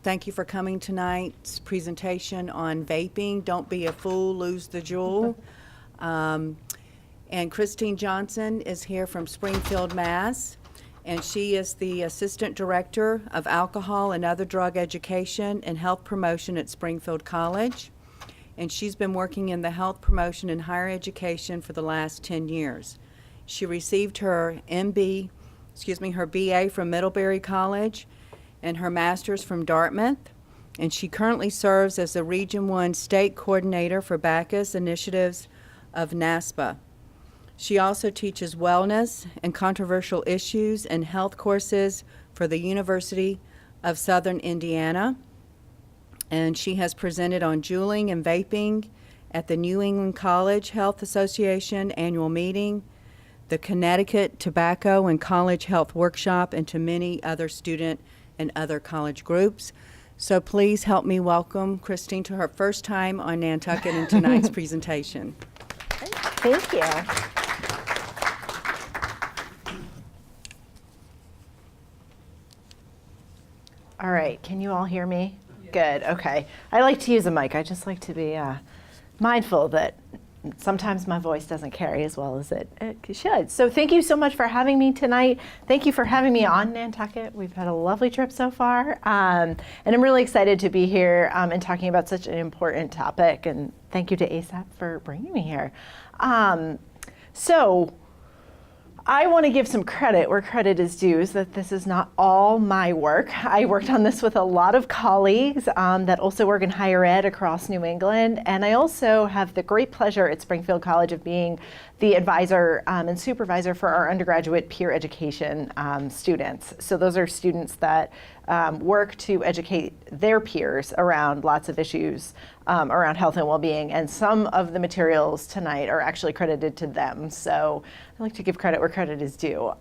Thank you for coming tonight's presentation on vaping. Don't be a fool, lose the JUUL. And Christine Johnson is here from Springfield, Mass. And she is the Assistant Director of Alcohol and Other Drug Education and Health Promotion at Springfield College. And she's been working in the health promotion and higher education for the last 10 years. She received her her BA from Middlebury College and her master's from Dartmouth, and she currently serves as the Region 1 State Coordinator for Bacchus Initiatives of NASPA. She also teaches wellness and controversial issues and health courses for the University of Southern Indiana, and she has presented on juuling and vaping at the New England College Health Association annual meeting, the Connecticut Tobacco and College Health Workshop, and to many other student and other college groups. So please help me welcome Christine to her first time on Nantucket in tonight's presentation. Thank you. All right, can you all hear me? Yeah. Good, okay. I like to use a mic. I just like to be mindful that sometimes my voice doesn't carry as well as it should. So thank you so much for having me tonight. Thank you for having me on Nantucket. We've had a lovely trip so far. And I'm really excited to be here and talking about such an important topic. And thank you to ASAP for bringing me here. So I want to give some credit where credit is due, is that this is not all my work. I worked on this with a lot of colleagues that also work in higher ed across New England, and I also have the great pleasure at Springfield College of being the advisor and supervisor for our undergraduate peer education students. So those are students that work to educate their peers around lots of issues around health and well-being, and some of the materials tonight are actually credited to them. So I like to give credit where credit is due.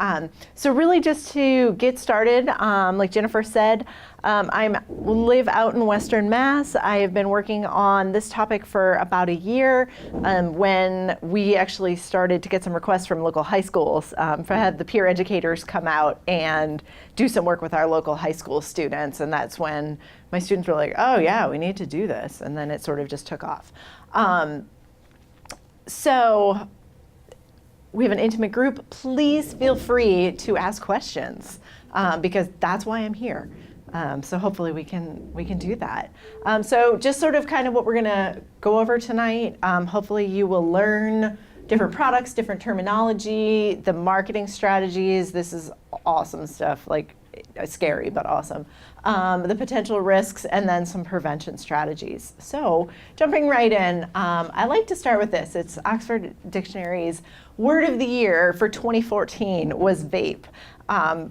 So really just to get started, like Jennifer said, I live out in Western Mass. I have been working on this topic for about a year when we actually started to get some requests from local high schools for have the peer educators come out and do some work with our local high school students, and that's when my students were like, oh yeah, we need to do this, and then it sort of just took off. So we have an intimate group. Please feel free to ask questions because that's why I'm here. So hopefully we can do that. So just sort of kind of what we're gonna go over tonight. Hopefully you will learn different products, different terminology, the marketing strategies. This is awesome stuff, like scary but awesome. The potential risks, and then some prevention strategies. So jumping right in, I like to start with this. It's Oxford Dictionary's word of the year for 2014 was vape. And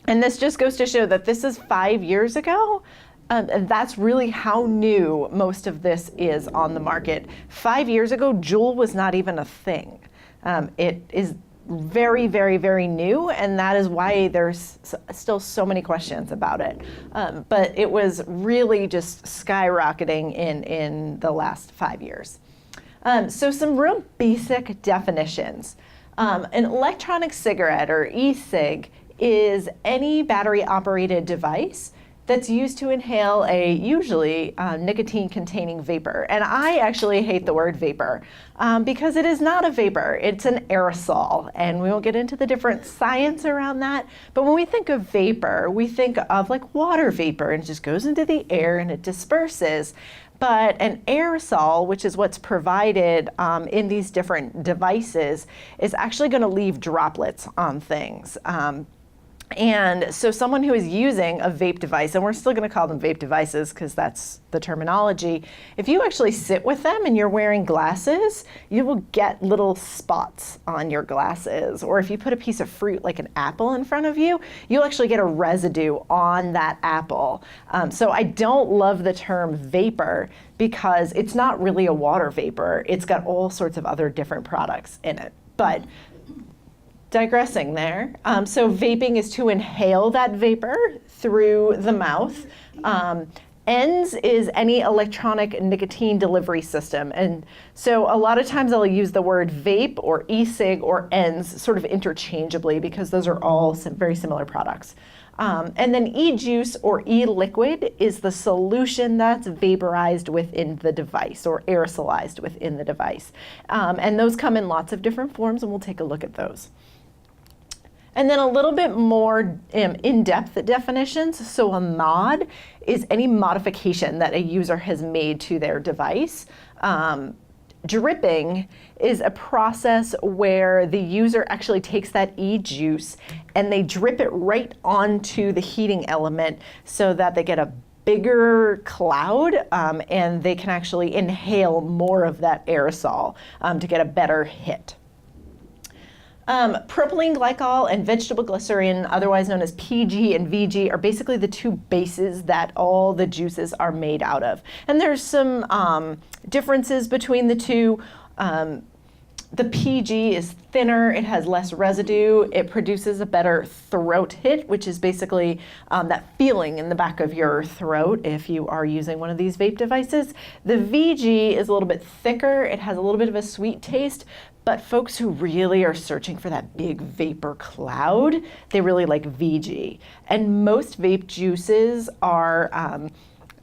this just goes to show that this is 5 years ago. And that's really how new most of this is on the market. 5 years ago, JUUL was not even a thing. It is very, very, very new, and that is why there's still so many questions about it. But it was really just skyrocketing in the last 5 years. So some real basic definitions. An electronic cigarette, or e-cig, is any battery-operated device that's used to inhale a usually nicotine-containing vapor. And I actually hate the word vapor because it is not a vapor, it's an aerosol. And we won't get into the different science around that. But when we think of vapor, we think of like water vapor, and it just goes into the air and it disperses. But an aerosol, which is what's provided in these different devices, is actually gonna leave droplets on things. And so someone who is using a vape device, and we're still going to call them vape devices because that's the terminology, if you actually sit with them and you're wearing glasses, you will get little spots on your glasses. Or if you put a piece of fruit like an apple in front of you, you'll actually get a residue on that apple. So I don't love the term vapor because it's not really a water vapor. It's got all sorts of other different products in it. But digressing there. So vaping is to inhale that vapor through the mouth. ENDS is any electronic nicotine delivery system. And so a lot of times I'll use the word vape or e-cig or ENDS sort of interchangeably because those are all very similar products. And then e-juice or e-liquid is the solution that's vaporized within the device or aerosolized within the device. And those come in lots of different forms, and we'll take a look at those. And then a little bit more in-depth definitions. So a mod is any modification that a user has made to their device. Dripping is a process where the user actually takes that e-juice and they drip it right onto the heating element so that they get a bigger cloud and they can actually inhale more of that aerosol to get a better hit. Propylene glycol and vegetable glycerin, otherwise known as PG and VG, are basically the two bases that all the juices are made out of. And there's some differences between the two. The PG is thinner, it has less residue, it produces a better throat hit, which is basically that feeling in the back of your throat if you are using one of these vape devices. The VG is a little bit thicker, it has a little bit of a sweet taste, but folks who really are searching for that big vapor cloud, they really like VG. And most vape juices are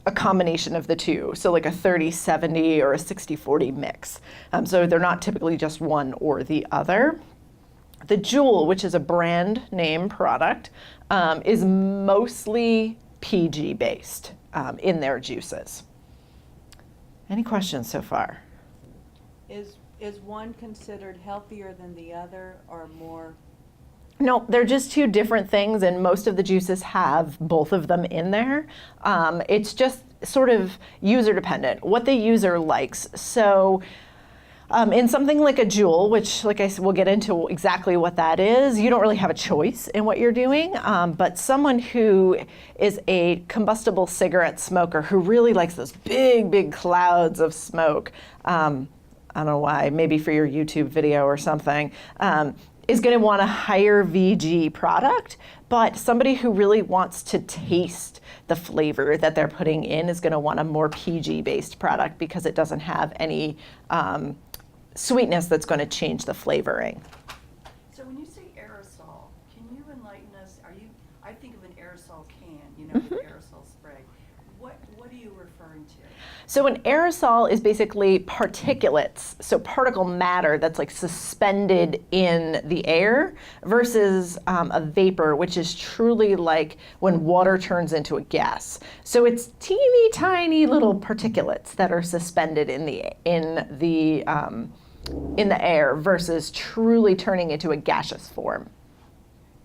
a combination of the two, so like a 30-70 or a 60-40 mix. So they're not typically just one or the other. The JUUL, which is a brand name product, is mostly PG based in their juices. Any questions so far? Is one considered healthier than the other or more? No, they're just two different things, and most of the juices have both of them in there. It's just sort of user dependent, what the user likes. So in something like a JUUL, which like I said, we'll get into exactly what that is, you don't really have a choice in what you're doing, but someone who is a combustible cigarette smoker who really likes those big, big clouds of smoke, I don't know why, maybe for your YouTube video or something, is going to want a higher VG product, but somebody who really wants to taste the flavor that they're putting in is going to want a more PG-based product because it doesn't have any sweetness that's going to change the flavoring. So when you say aerosol, can you enlighten us? I think of an aerosol can, you know, the aerosol spray. What are you referring to? So an aerosol is basically particulates, so particle matter that's like suspended in the air versus a vapor, which is truly like when water turns into a gas. So it's teeny tiny little particulates that are suspended in the air versus truly turning into a gaseous form.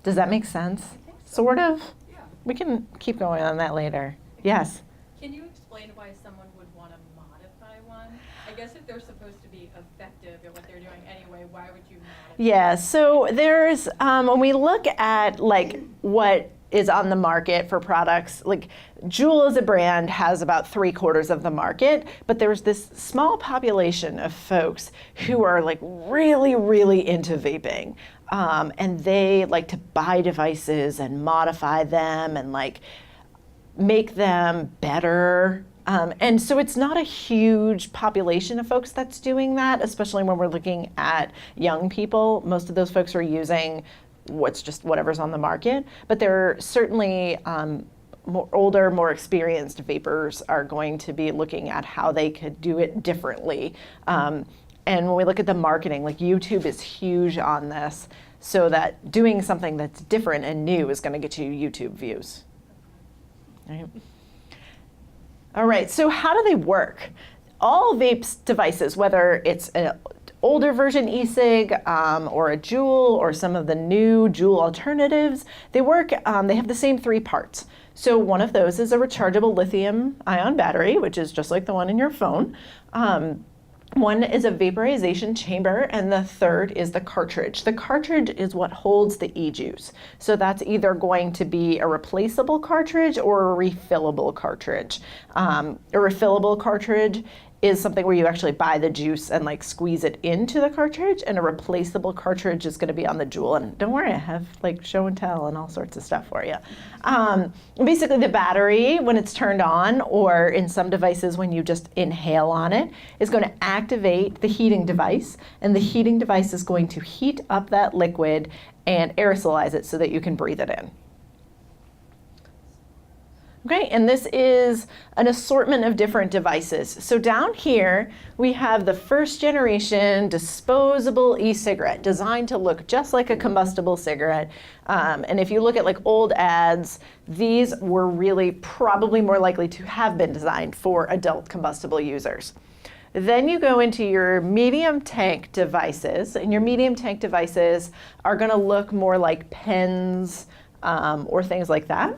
Does that make sense? I think so. Sort of? Yeah. We can keep going on that later. Yes? Can you explain why someone would want to modify one? I guess if they're supposed to be effective at what they're doing anyway, why would you modify? Yeah, so there's, when we look at like what is on the market for products, like JUUL as a brand has about 3/4 of the market, but there's this small population of folks who are like really, really into vaping. And they like to buy devices and modify them and like make them better. And so it's not a huge population of folks that's doing that, especially when we're looking at young people. Most of those folks are using whatever's on the market, but there are certainly more older, more experienced vapors are going to be looking at how they could do it differently. And when we look at the marketing, like YouTube is huge on this, so that doing something that's different and new is going to get you YouTube views. Right. All right, so how do they work? All vape devices, whether it's an older version e-cig or a JUUL or some of the new JUUL alternatives, they work, they have the same 3 parts. So one of those is a rechargeable lithium-ion battery, which is just like the one in your phone. One is a vaporization chamber, and the third is the cartridge. The cartridge is what holds the e-juice. So that's either going to be a replaceable cartridge or a refillable cartridge. A refillable cartridge is something where you actually buy the juice and like squeeze it into the cartridge, and a replaceable cartridge is going to be on the JUUL. And don't worry, I have like show and tell and all sorts of stuff for you. Basically the battery, when it's turned on, or in some devices when you just inhale on it, is going to activate the heating device, and the heating device is going to heat up that liquid and aerosolize it so that you can breathe it in. Okay, and this is an assortment of different devices. So down here, we have the first generation disposable e-cigarette designed to look just like a combustible cigarette. And if you look at like old ads, these were really probably more likely to have been designed for adult combustible users. Then you go into your medium tank devices, and your medium tank devices are gonna look more like pens or things like that.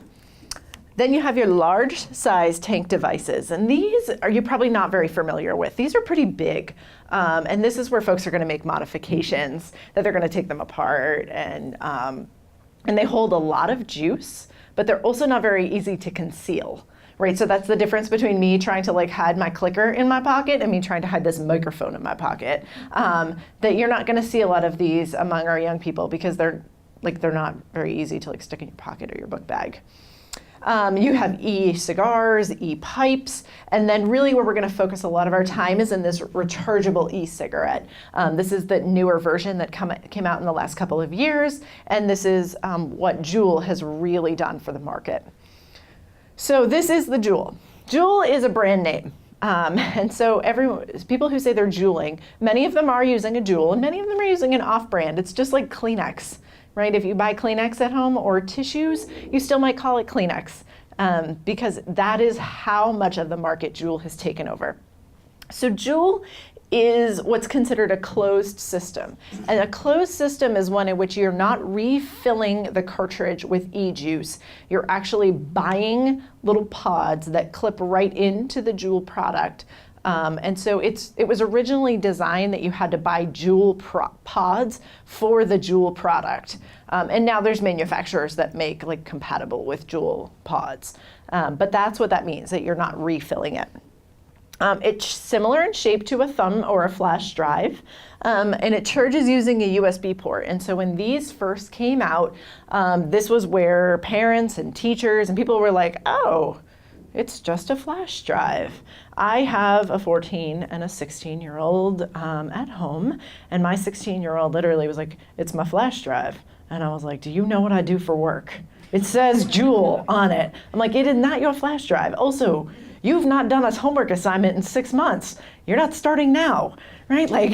Then you have your large size tank devices, and these are you're probably not very familiar with. These are pretty big, and this is where folks are gonna make modifications, that they're gonna take them apart, and they hold a lot of juice, but they're also not very easy to conceal. Right, so that's the difference between me trying to like hide my clicker in my pocket and me trying to hide this microphone in my pocket. That you're not going to see a lot of these among our young people because they're not very easy to like stick in your pocket or your book bag. You have e-cigars, e-pipes, and then really where we're going to focus a lot of our time is in this rechargeable e-cigarette. This is the newer version that came out in the last couple of years, and this is what JUUL has really done for the market. So this is the JUUL. JUUL is a brand name. And so people who say they're Juuling, many of them are using a JUUL and many of them are using an off-brand. It's just like Kleenex, right? If you buy Kleenex at home or tissues, you still might call it Kleenex because that is how much of the market JUUL has taken over. So JUUL is what's considered a closed system. And a closed system is one in which you're not refilling the cartridge with e-juice. You're actually buying little pods that clip right into the JUUL product. And so it was originally designed that you had to buy JUUL pods for the JUUL product. And now there's manufacturers that make like compatible with JUUL pods. But that's what that means, that you're not refilling it. It's similar in shape to a thumb or a flash drive, and it charges using a USB port. And so when these first came out, this was where parents and teachers and people were like, oh, it's just a flash drive. I have a 14 and a 16-year-old at home, and my 16-year-old literally was like, it's my flash drive. And I was like, do you know what I do for work? It says JUUL on it. I'm like, it is not your flash drive. Also, you've not done a homework assignment in 6 months. You're not starting now, right? Like,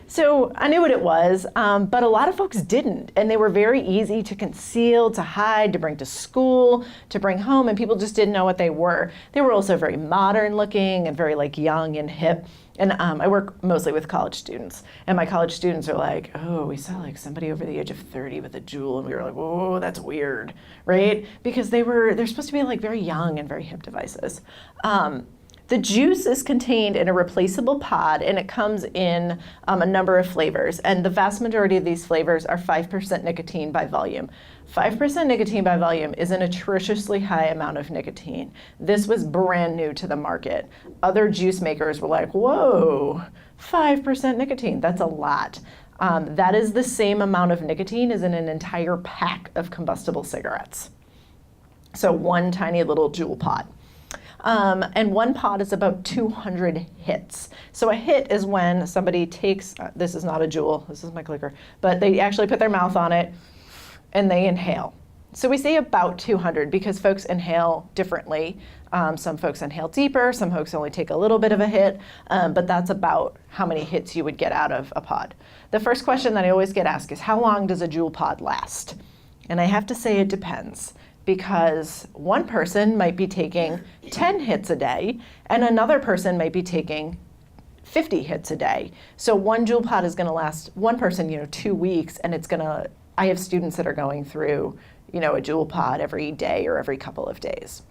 so I knew what it was, but a lot of folks didn't. And they were very easy to conceal, to hide, to bring to school, to bring home, and people just didn't know what they were. They were also very modern looking and very like young and hip. And I work mostly with college students, and my college students are like, oh, we saw like somebody over the age of 30 with a JUUL, and we were like, whoa, that's weird, right? Because they're supposed to be like very young and very hip devices. The juice is contained in a replaceable pod, and it comes in a number of flavors, and the vast majority of these flavors are 5% nicotine by volume. 5% nicotine by volume is an atrociously high amount of nicotine. This was brand new to the market. Other juice makers were like, whoa, 5% nicotine, that's a lot. That is the same amount of nicotine as in an entire pack of combustible cigarettes. So one tiny little JUUL pod. And one pod is about 200 hits. So a hit is when somebody takes, this is not a JUUL, this is my clicker, but they actually put their mouth on it and they inhale. So we say about 200 because folks inhale differently. Some folks inhale deeper, some folks only take a little bit of a hit, but that's about how many hits you would get out of a pod. The first question that I always get asked is, how long does a JUUL pod last? And I have to say it depends, because one person might be taking 10 hits a day and another person might be taking 50 hits a day. So one JUUL pod is gonna last one person, 2 weeks, and I have students that are going through, a JUUL pod every day or every couple of days.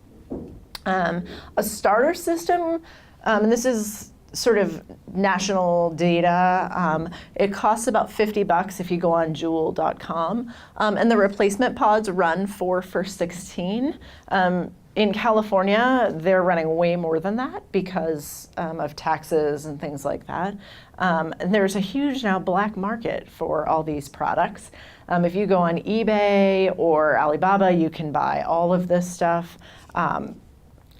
A starter system, and this is sort of national data. It costs about $50 if you go on JUUL.com, and the replacement pods run $4 for $16. In California, they're running way more than that because of taxes and things like that. And there's a huge now black market for all these products. If you go on eBay or Alibaba, you can buy all of this stuff.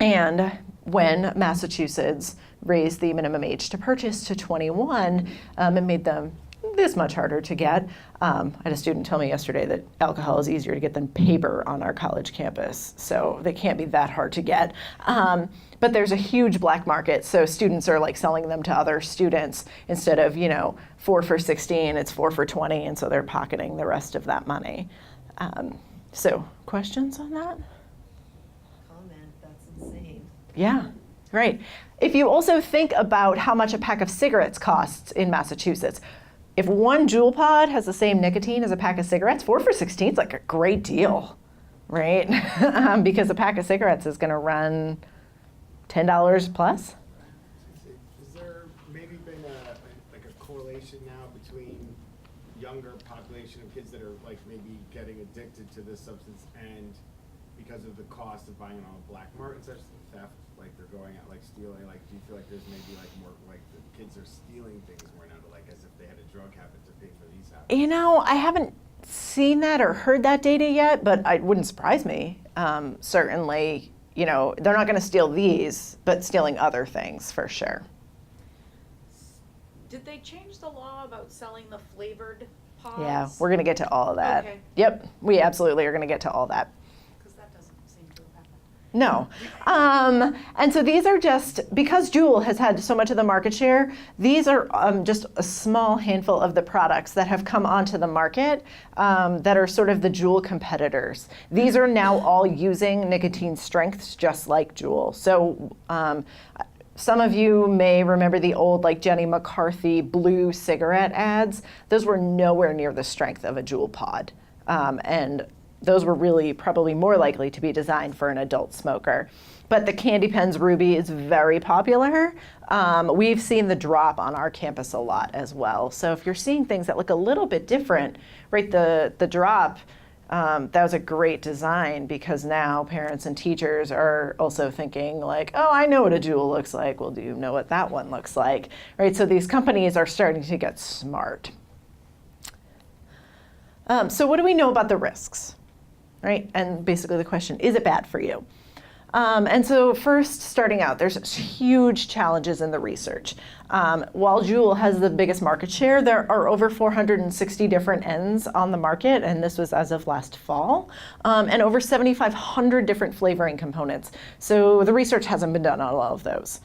And when Massachusetts raised the minimum age to purchase to 21, it made them this much harder to get. I had a student tell me yesterday that alcohol is easier to get than paper on our college campus, so they can't be that hard to get. But there's a huge black market, so students are like selling them to other students instead of, 4 for $16, it's 4 for $20, and so they're pocketing the rest of that money. So questions on that? Comment, that's insane. Yeah, right. If you also think about how much a pack of cigarettes costs in Massachusetts, if one JUUL pod has the same nicotine as a pack of cigarettes, 4 for $16 is like a great deal, right? Because a pack of cigarettes is going to run $10 plus. Is there maybe been a correlation now between younger population of kids that are like maybe getting addicted to this substance and because of the cost of buying it on a black market, such as theft, like they're going out like stealing, like do you feel like there's maybe like more like the kids are stealing things more now to like as if they had a drug habit to pay for these habits? I haven't seen that or heard that data yet, but it wouldn't surprise me. Certainly, they're not going to steal these, but stealing other things for sure. Did they change the law about selling the flavored pods? Yeah, we're going to get to all of that. Okay. Yep, we absolutely are going to get to all that. Because that doesn't seem to have happened. No. And so these are just, because JUUL has had so much of the market share, these are just a small handful of the products that have come onto the market that are sort of the JUUL competitors. These are now all using nicotine strengths just like JUUL. So some of you may remember the old like Jenny McCarthy blue cigarette ads. Those were nowhere near the strength of a JUUL pod. And those were really probably more likely to be designed for an adult smoker. But the Candy Pens Ruby is very popular. We've seen the drop on our campus a lot as well. So if you're seeing things that look a little bit different, right, the drop, that was a great design because now parents and teachers are also thinking like, oh, I know what a JUUL looks like. Well, do you know what that one looks like? Right, so these companies are starting to get smart. So what do we know about the risks? Right? And basically the question, is it bad for you? And so first, starting out, there's huge challenges in the research. While JUUL has the biggest market share, there are over 460 different ends on the market, and this was as of last fall, and over 7,500 different flavoring components. So the research hasn't been done on all of those.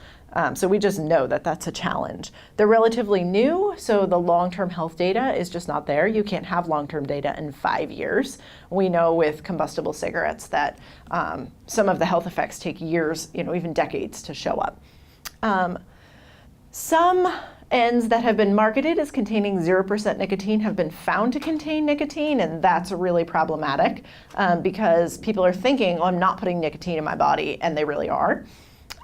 So we just know that that's a challenge. They're relatively new, so the long-term health data is just not there. You can't have long-term data in 5 years. We know with combustible cigarettes that some of the health effects take years, even decades to show up. Some ends that have been marketed as containing 0% nicotine have been found to contain nicotine, and that's really problematic because people are thinking, oh, I'm not putting nicotine in my body, and they really are.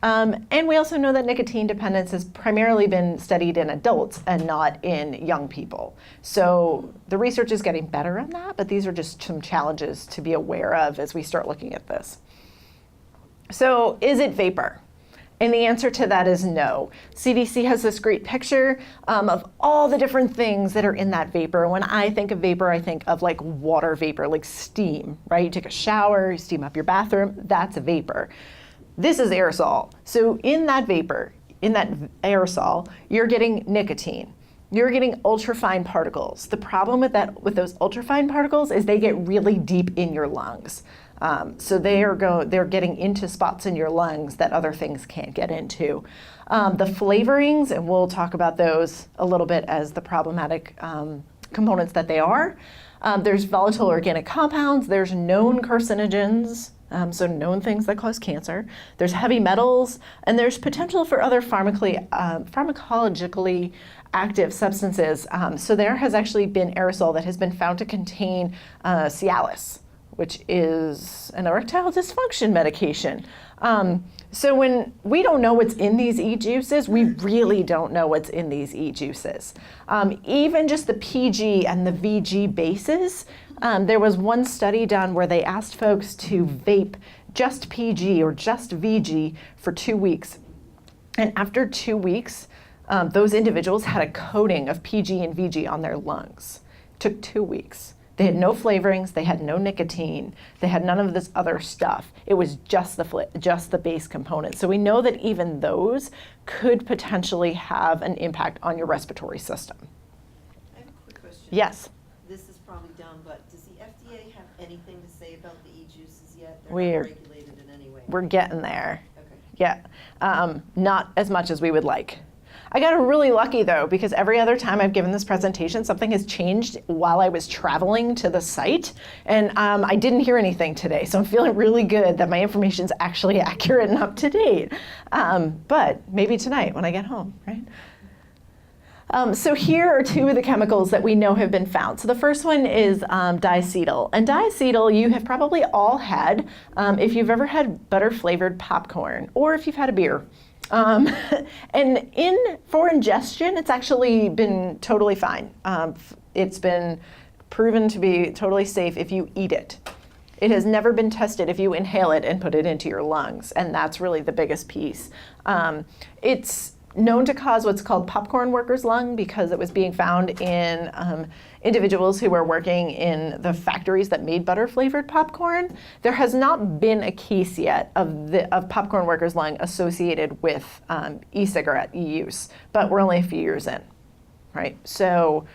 And we also know that nicotine dependence has primarily been studied in adults and not in young people. So the research is getting better on that, but these are just some challenges to be aware of as we start looking at this. So is it vapor? And the answer to that is no. CDC has this great picture of all the different things that are in that vapor. When I think of vapor, I think of like water vapor, like steam, right? You take a shower, you steam up your bathroom, that's a vapor. This is aerosol. So in that vapor, in that aerosol, you're getting nicotine. You're getting ultrafine particles. The problem with those ultrafine particles is they get really deep in your lungs. So they're getting into spots in your lungs that other things can't get into. The flavorings, and we'll talk about those a little bit as the problematic components that they are. There's volatile organic compounds. There's known carcinogens. So known things that cause cancer. There's heavy metals, and there's potential for other pharmacologically active substances. So there has actually been aerosol that has been found to contain Cialis, which is an erectile dysfunction medication. So when we don't know what's in these e-juices, we really don't know what's in these e-juices. Even just the PG and the VG bases, there was one study done where they asked folks to vape just PG or just VG for 2 weeks. And after 2 weeks, those individuals had a coating of PG and VG on their lungs. It took 2 weeks. They had no flavorings, they had no nicotine, they had none of this other stuff. It was just the base component. So we know that even those could potentially have an impact on your respiratory system. I have a Yes. This is probably dumb, but does the FDA have anything to say about the e-juices yet? They're We're- not regulated in any way. We're getting there. Okay. Yeah, not as much as we would like. I got really lucky though, because every other time I've given this presentation, something has changed while I was traveling to the site, and I didn't hear anything today, so I'm feeling really good that my information is actually accurate and up to date. But maybe tonight when I get home, right? So here are two of the chemicals that we know have been found. So the first one is diacetyl. And diacetyl you have probably all had if you've ever had butter-flavored popcorn or if you've had a beer. And for ingestion, it's actually been totally fine. It's been proven to be totally safe if you eat it. It has never been tested if you inhale it and put it into your lungs, and that's really the biggest piece. It's known to cause what's called popcorn worker's lung because it was being found in individuals who were working in the factories that made butter-flavored popcorn. There has not been a case yet of popcorn worker's lung associated with e-cigarette use, but we're only a few years in, right? So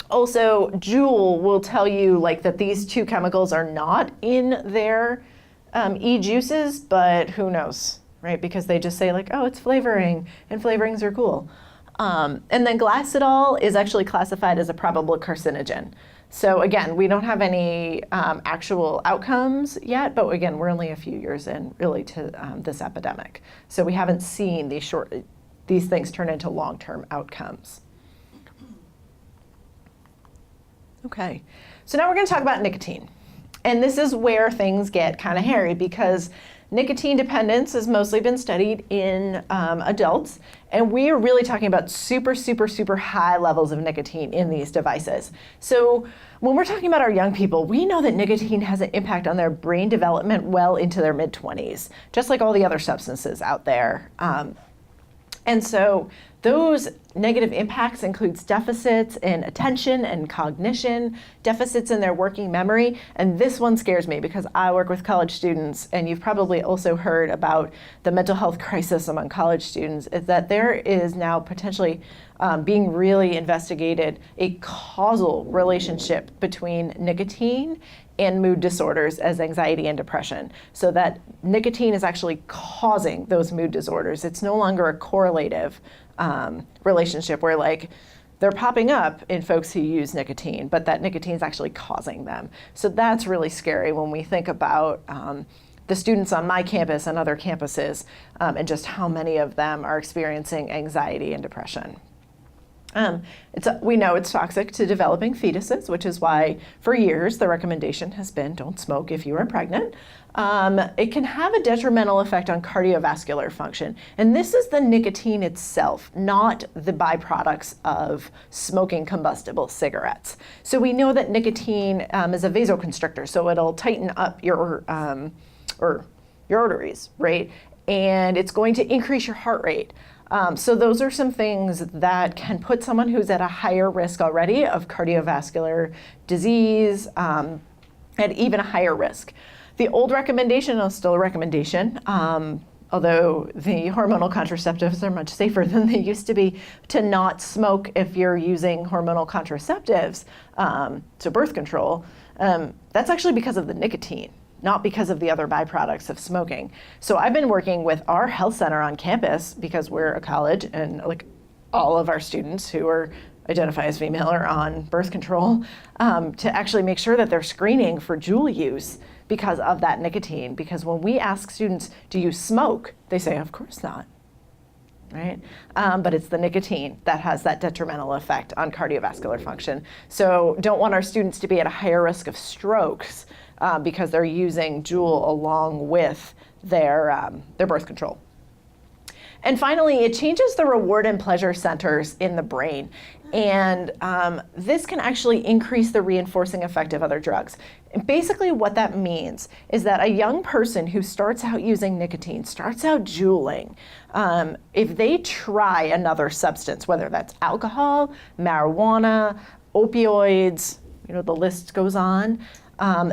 also JUUL will tell you like that these two chemicals are not in their e-juices, but who knows? Right, because they just say like, oh, it's flavoring, and flavorings are cool. And then glycidol is actually classified as a probable carcinogen. So again, we don't have any actual outcomes yet, but again, we're only a few years in really to this epidemic. So we haven't seen these things turn into long-term outcomes. Okay, so now we're gonna talk about nicotine. And this is where things get kind of hairy because nicotine dependence has mostly been studied in adults, and we are really talking about super, super, super high levels of nicotine in these devices. So when we're talking about our young people, we know that nicotine has an impact on their brain development well into their mid-20s, just like all the other substances out there. And so those negative impacts includes deficits in attention and cognition, deficits in their working memory, and this one scares me because I work with college students, and you've probably also heard about the mental health crisis among college students, is that there is now potentially being really investigated a causal relationship between nicotine and mood disorders as anxiety and depression. So that nicotine is actually causing those mood disorders. It's no longer a correlative relationship where like they're popping up in folks who use nicotine, but that nicotine is actually causing them. So that's really scary when we think about the students on my campus and other campuses and just how many of them are experiencing anxiety and depression. We know it's toxic to developing fetuses, which is why for years the recommendation has been don't smoke if you are pregnant. It can have a detrimental effect on cardiovascular function. And this is the nicotine itself, not the byproducts of smoking combustible cigarettes. So we know that nicotine is a vasoconstrictor, so it'll tighten up your arteries, right? And it's going to increase your heart rate. So those are some things that can put someone who's at a higher risk already of cardiovascular disease at even a higher risk. The old recommendation is still a recommendation, although the hormonal contraceptives are much safer than they used to be, to not smoke if you're using hormonal contraceptives, so birth control. That's actually because of the nicotine, not because of the other byproducts of smoking. So I've been working with our health center on campus because we're a college and like all of our students who identify as female are on birth control to actually make sure that they're screening for JUUL use because of that nicotine. Because when we ask students, do you smoke? They say, of course not, right? But it's the nicotine that has that detrimental effect on cardiovascular function. So don't want our students to be at a higher risk of strokes because they're using JUUL along with their birth control. And finally, it changes the reward and pleasure centers in the brain. And this can actually increase the reinforcing effect of other drugs. And basically what that means is that a young person who starts out using nicotine, starts out juuling, if they try another substance, whether that's alcohol, marijuana, opioids, the list goes on,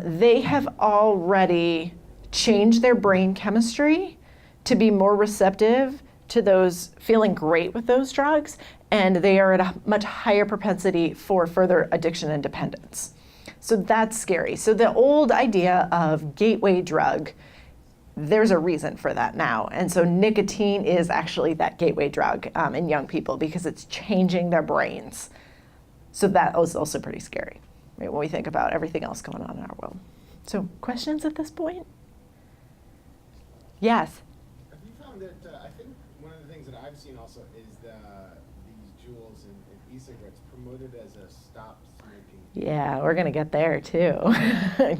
they have already changed their brain chemistry to be more receptive to those feeling great with those drugs, and they are at a much higher propensity for further addiction and dependence. So that's scary. So the old idea of gateway drug, there's a reason for that now. And so nicotine is actually that gateway drug in young people because it's changing their brains. So that was also pretty scary, right, when we think about everything else going on in our world. So questions at this point? Yes. Have you found that, I think one of the things that I've seen also is these JUULs and e-cigarettes promoted as a stop smoking. Yeah, we're going to get there too.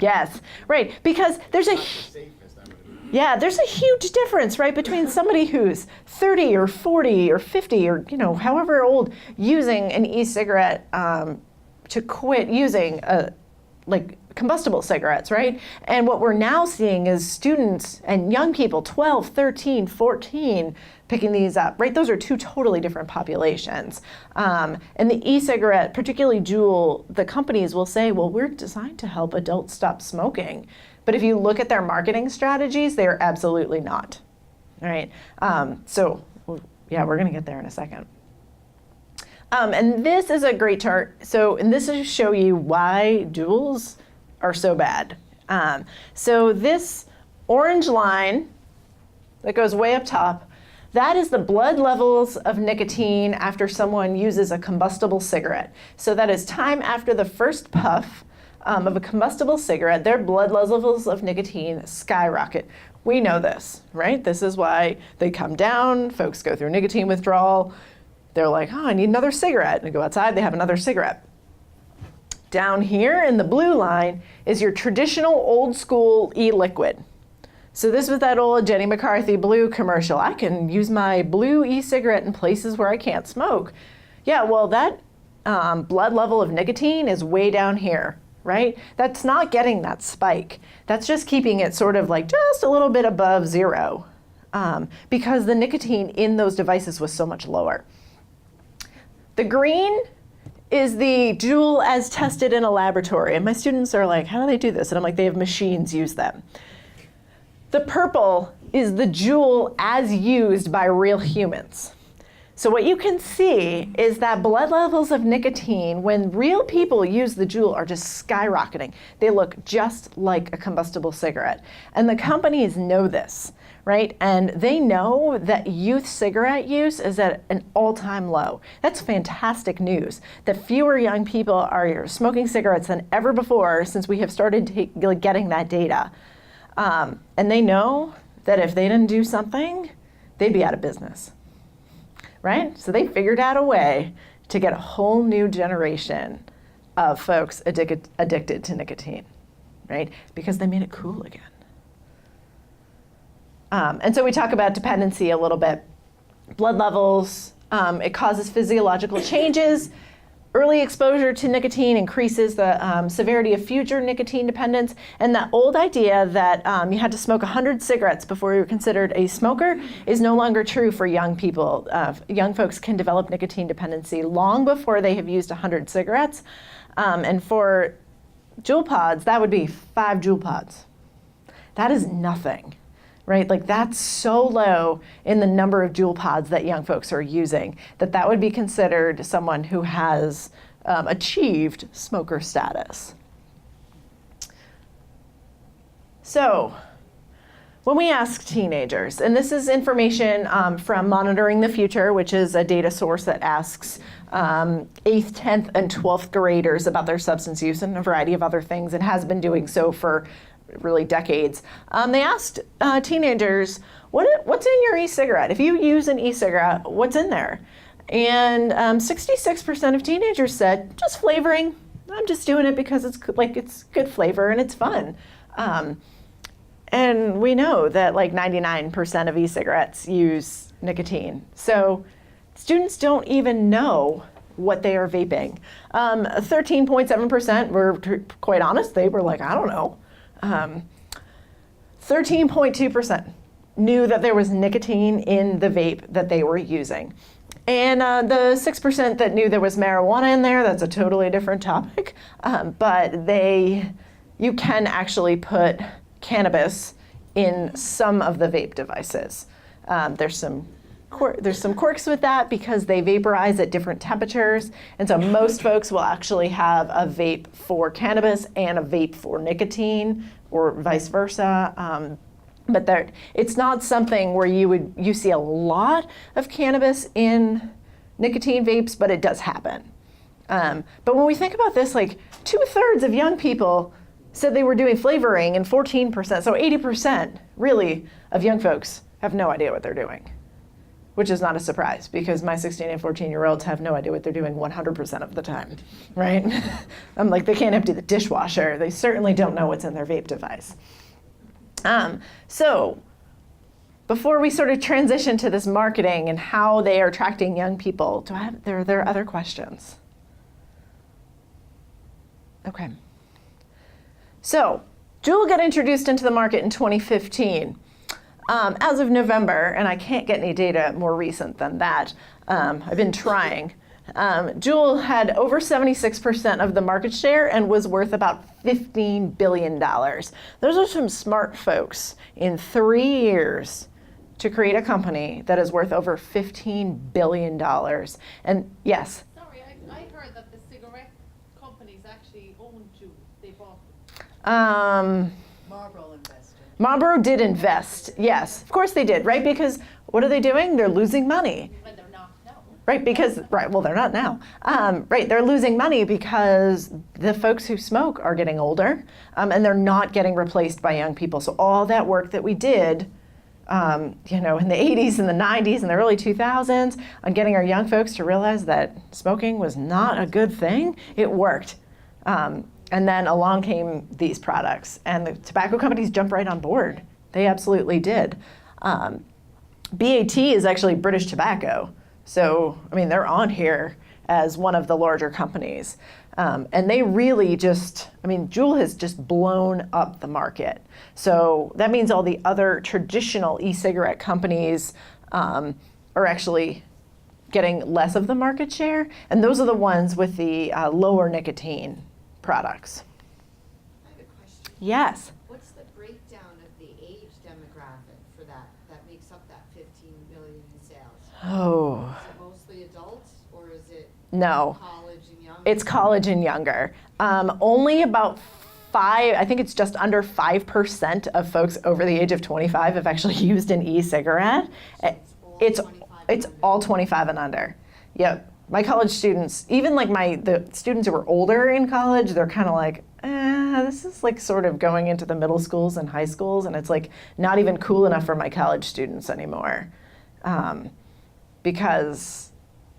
Yes, right, because there's a... Not the safest, I would imagine. Yeah, there's a huge difference, right, between somebody who's 30 or 40 or 50 or, however old, using an e-cigarette to quit using combustible cigarettes, right? And what we're now seeing is students and young people, 12, 13, 14, picking these up, right? Those are two totally different populations. And the e-cigarette, particularly JUUL, the companies will say, well, we're designed to help adults stop smoking. But if you look at their marketing strategies, they are absolutely not, all right? So yeah, we're gonna get there in a second. And this is a great chart. And this is to show you why JUULs are so bad. So this orange line that goes way up top, that is the blood levels of nicotine after someone uses a combustible cigarette. So that is time after the first puff of a combustible cigarette, their blood levels of nicotine skyrocket. We know this, right? This is why they come down, folks go through nicotine withdrawal. They're like, oh, I need another cigarette. And they go outside, they have another cigarette. Down here in the blue line is your traditional old school e-liquid. So this was that old Jenny McCarthy blue commercial. I can use my blue e-cigarette in places where I can't smoke. Yeah, well, that blood level of nicotine is way down here, right? That's not getting that spike. That's just keeping it sort of like just a little bit above zero because the nicotine in those devices was so much lower. The green is the JUUL as tested in a laboratory. And my students are like, how do they do this? And I'm like, they have machines use them. The purple is the JUUL as used by real humans. So what you can see is that blood levels of nicotine when real people use the JUUL are just skyrocketing. They look just like a combustible cigarette. And the companies know this, right? And they know that youth cigarette use is at an all-time low. That's fantastic news, that fewer young people are smoking cigarettes than ever before since we have started getting that data. And they know that if they didn't do something, they'd be out of business, right? So they figured out a way to get a whole new generation of folks addicted to nicotine, right? Because they made it cool again. And so we talk about dependency a little bit. Blood levels, it causes physiological changes. Early exposure to nicotine increases the severity of future nicotine dependence. And that old idea that you had to smoke 100 cigarettes before you were considered a smoker is no longer true for young people. Young folks can develop nicotine dependency long before they have used 100 cigarettes. And for JUUL pods, that would be 5 JUUL pods. That is nothing. Right, like that's so low in the number of JUUL pods that young folks are using that would be considered someone who has achieved smoker status. So when we ask teenagers, and this is information from Monitoring the Future, which is a data source that asks 8th, 10th, and 12th graders about their substance use and a variety of other things, and has been doing so for really decades. They asked teenagers, what's in your e-cigarette? If you use an e-cigarette, what's in there? And 66% of teenagers said, just flavoring. I'm just doing it because it's good flavor and it's fun. And we know that like 99% of e-cigarettes use nicotine. So students don't even know what they are vaping. 13.7% were, quite honest, they were like, I don't know. 13.2% knew that there was nicotine in the vape that they were using. And the 6% that knew there was marijuana in there, that's a totally different topic. But you can actually put cannabis in some of the vape devices. There's some there's some quirks with that because they vaporize at different temperatures. And so most folks will actually have a vape for cannabis and a vape for nicotine, or vice versa. But it's not something where you see a lot of cannabis in nicotine vapes, but it does happen. But when we think about this, like 2/3 of young people said they were doing flavoring, and 14%, so 80% really of young folks have no idea what they're doing, which is not a surprise because my 16 and 14-year-olds have no idea what they're doing 100% of the time, right? I'm like, they can't empty the dishwasher. They certainly don't know what's in their vape device. So before we sort of transition to this marketing and how they are attracting young people, there are other questions? Okay. So JUUL got introduced into the market in 2015. As of November, and I can't get any data more recent than that, I've been trying, JUUL had over 76% of the market share and was worth about $15 billion. Those are some smart folks in 3 years to create a company that is worth over $15 billion. And yes? Sorry, I heard that the cigarette companies actually own JUUL. They bought Um, Marlboro invested. Marlboro did invest, yes. Of course they did, right? Because what are they doing? They're losing money. when they're not now. Right, well, they're not now. Right, they're losing money because the folks who smoke are getting older, and they're not getting replaced by young people. So all that work that we did, in the 80s and the 90s and the early 2000s on getting our young folks to realize that smoking was not a good thing, it worked. And then along came these products, and the tobacco companies jumped right on board. They absolutely did. BAT is actually British Tobacco. So, they're on here as one of the larger companies. And they really JUUL has just blown up the market. So that means all the other traditional e-cigarette companies are actually getting less of the market share. And those are the ones with the lower nicotine products. I have a question. Yes. What's the breakdown of the age demographic for that makes up that 15 billion in sales? Oh, Is it mostly adults or is it no. college and younger? It's college and younger. Only about I think it's just under 5% of folks over the age of 25 have actually used an e-cigarette. It's 25 it's and all 25 and under. Yep. My college students, even like the students who are older in college, they're kind of like, this is like sort of going into the middle schools and high schools, and it's like not even cool enough for my college students anymore, because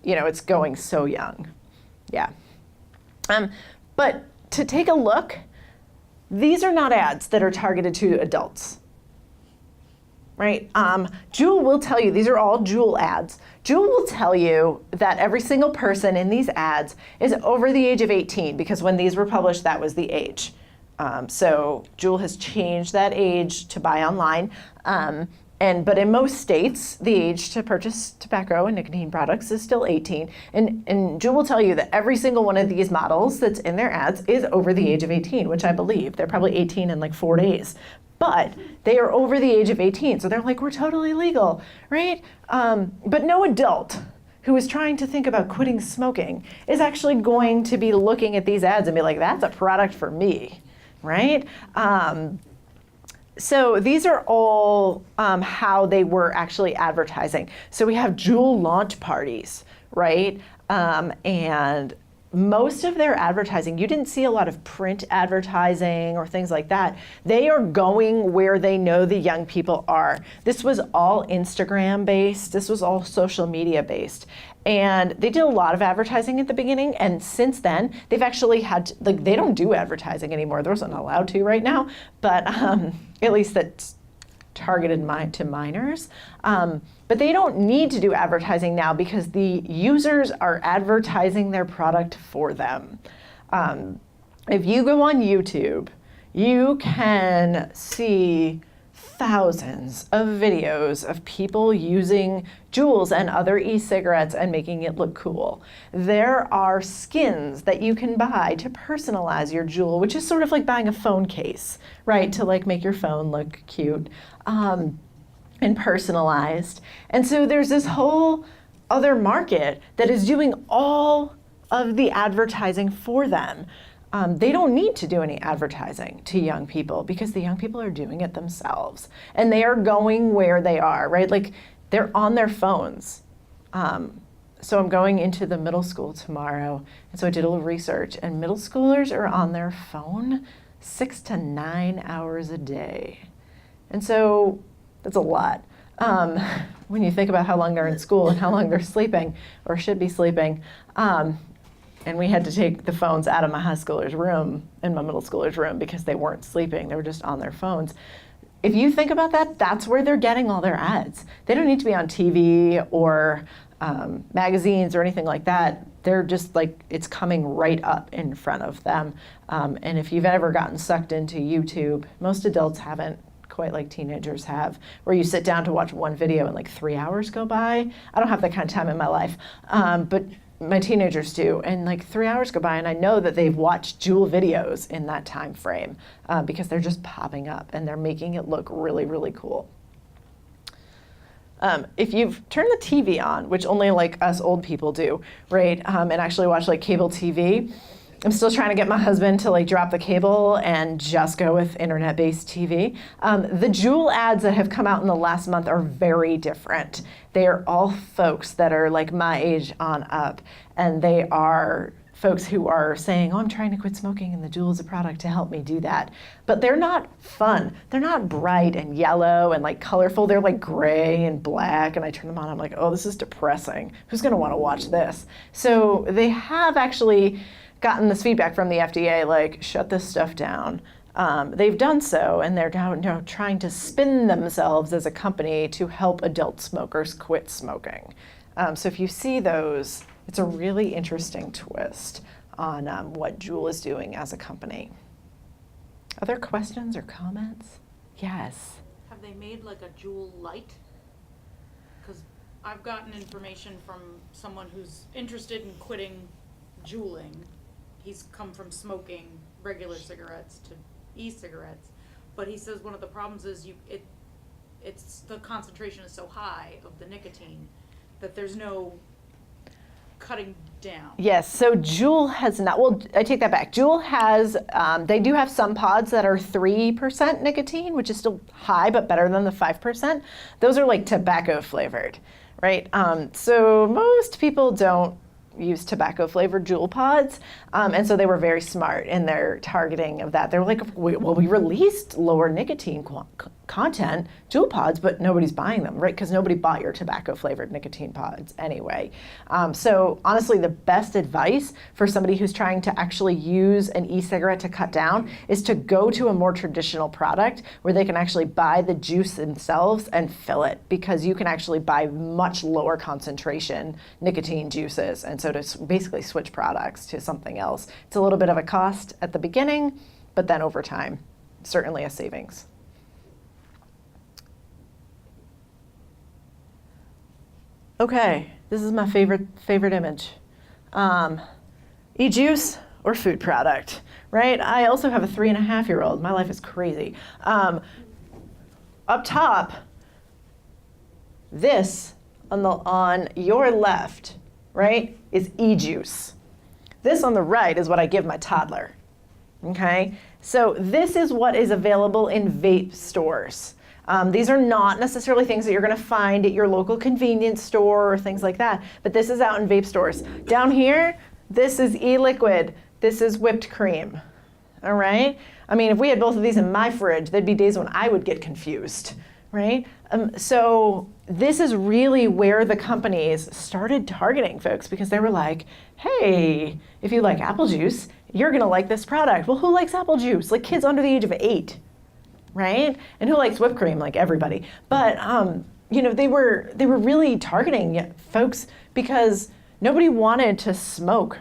it's going so young. Yeah. But to take a look, these are not ads that are targeted to adults. Right? JUUL will tell you, these are all JUUL ads. JUUL will tell you that every single person in these ads is over the age of 18, because when these were published, that was the age. So JUUL has changed that age to buy online. But in most states, the age to purchase tobacco and nicotine products is still 18. And JUUL will tell you that every single one of these models that's in their ads is over the age of 18, which I believe. They're probably 18 in like 4 days. But they are over the age of 18, so they're like, we're totally legal, right? But no adult who is trying to think about quitting smoking is actually going to be looking at these ads and be like, that's a product for me, right? So these are all how they were actually advertising. So we have JUUL launch parties, right? And most of their advertising, you didn't see a lot of print advertising or things like that. They are going where they know the young people are. This was all Instagram based. This was all social media based. And they did a lot of advertising at the beginning. And since then, they've actually had, they don't do advertising anymore. They're also not allowed to right now, but at least that's targeted to minors. But they don't need to do advertising now because the users are advertising their product for them. If you go on YouTube, you can see thousands of videos of people using JUULs and other e-cigarettes and making it look cool. There are skins that you can buy to personalize your JUUL, which is sort of like buying a phone case, right? To like make your phone look cute. and personalized. And so there's this whole other market that is doing all of the advertising for them. They don't need to do any advertising to young people because the young people are doing it themselves. And they are going where they are, right? Like they're on their phones. So I'm going into the middle school tomorrow. And so I did a little research, and middle schoolers are on their phone 6 to 9 hours a day. And so that's a lot. When you think about how long they're in school and how long they're sleeping or should be sleeping. And we had to take the phones out of my high schooler's room and my middle schooler's room because they weren't sleeping. They were just on their phones. If you think about that, that's where they're getting all their ads. They don't need to be on TV or magazines or anything like that. They're just like, it's coming right up in front of them. And if you've ever gotten sucked into YouTube, most adults haven't, quite like teenagers have, where you sit down to watch one video and like 3 hours go by. I don't have that kind of time in my life, but my teenagers do, and like 3 hours go by and I know that they've watched JUUL videos in that time frame because they're just popping up and they're making it look really, really cool. If you've turned the TV on, which only like us old people do, right, and actually watch like cable TV, I'm still trying to get my husband to like drop the cable and just go with internet-based TV. The JUUL ads that have come out in the last month are very different. They are all folks that are like my age on up, and they are folks who are saying, oh, I'm trying to quit smoking and the JUUL is a product to help me do that. But they're not fun. They're not bright and yellow and like colorful. They're like gray and black, and I turn them on, I'm like, oh, this is depressing. Who's gonna wanna watch this? So they have actually gotten this feedback from the FDA, like, shut this stuff down. They've done so, and they're now trying to spin themselves as a company to help adult smokers quit smoking. So if you see those, it's a really interesting twist on what JUUL is doing as a company. Other questions or comments? Yes. Have they made like a JUUL light? Because I've gotten information from someone who's interested in quitting juuling. He's come from smoking regular cigarettes to e-cigarettes, but he says one of the problems is it's the concentration is so high of the nicotine that there's no cutting down. Yes, so JUUL has not, well, I take that back. JUUL has, they do have some pods that are 3% nicotine, which is still high, but better than the 5%. Those are like tobacco flavored, right? So most people don't use tobacco flavored JUUL pods, and so they were very smart in their targeting of that. They were like, well, we released lower nicotine content JUUL pods, but nobody's buying them, right? Because nobody bought your tobacco flavored nicotine pods anyway. So honestly, the best advice for somebody who's trying to actually use an e-cigarette to cut down is to go to a more traditional product where they can actually buy the juice themselves and fill it, because you can actually buy much lower concentration nicotine juices. And so to basically switch products to something else, it's a little bit of a cost at the beginning, but then over time, certainly a savings. Okay, this is my favorite image. E-juice or food product, right? I also have a 3.5-year-old. My life is crazy. Up top, this on your left, right, is e-juice. This on the right is what I give my toddler, okay? So this is what is available in vape stores. These are not necessarily things that you're gonna find at your local convenience store or things like that, but this is out in vape stores. Down here, this is e-liquid, this is whipped cream, all right? I mean, if we had both of these in my fridge, there'd be days when I would get confused, right? So this is really where the companies started targeting folks, because they were like, hey, if you like apple juice, you're gonna like this product. Well, who likes apple juice? Like kids under the age of 8. Right? And who likes whipped cream? Like everybody. But you know, they were really targeting folks because nobody wanted to smoke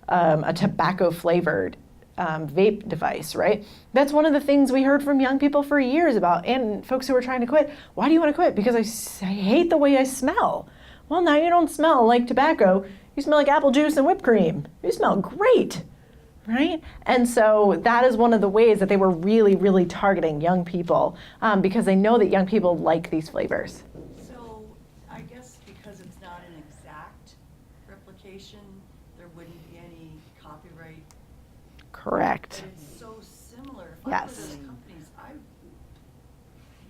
a tobacco flavored vape device, right? That's one of the things we heard from young people for years about, and folks who were trying to quit. Why do you want to quit? Because I hate the way I smell. Well, now you don't smell like tobacco. You smell like apple juice and whipped cream. You smell great, right? And so that is one of the ways that they were really, really targeting young people because they know that young people like these flavors. So I guess because it's not an exact replication, there wouldn't be any copyright. Correct. But it's so similar. If I Yes. were those companies,